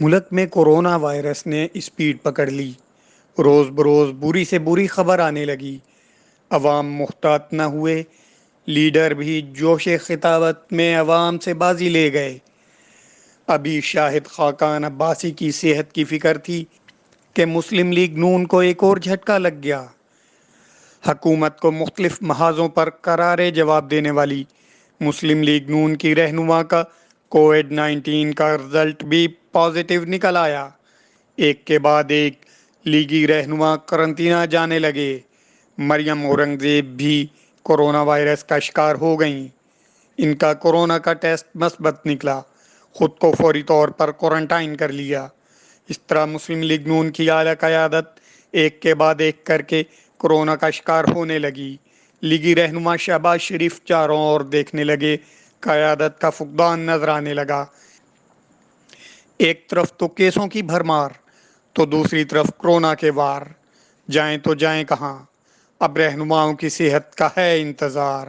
ملک میں corona virus نے speed پکڑ لی۔ روز بروز بری سے بری خبر آنے لگی۔ عوام محتاط نہ ہوئے، لیڈر بھی جوش خطابت میں عوام سے بازی لے گئے۔ ابھی شاہد خاقان عباسی کی صحت کی فکر تھی کہ مسلم لیگ نون کو ایک اور جھٹکا لگ گیا۔ حکومت کو مختلف محاذوں پر کرارے جواب دینے والی مسلم لیگ نون کی رہنما کا کووڈ-19 کا رزلٹ بھی پازیٹیو نکل آیا۔ ایک کے بعد ایک لیگی رہنما قرنطینہ جانے لگے۔ مریم اورنگزیب بھی کورونا وائرس کا شکار ہو گئیں۔ ان کا کورونا کا ٹیسٹ مثبت نکلا، خود کو فوری طور پر کوارنٹائن کر لیا۔ اس طرح مسلم لیگ نون کی اعلیٰ قیادت ایک کے بعد ایک کر کے کورونا کا شکار ہونے لگی۔ لیگی رہنما شہباز شریف چاروں اور دیکھنے لگے، قیادت کا فقدان نظر آنے لگا۔ ایک طرف تو کیسوں کی بھرمار تو دوسری طرف کورونا کے وار، جائیں تو جائیں کہاں؟ اب رہنماؤں کی صحت کا ہے انتظار۔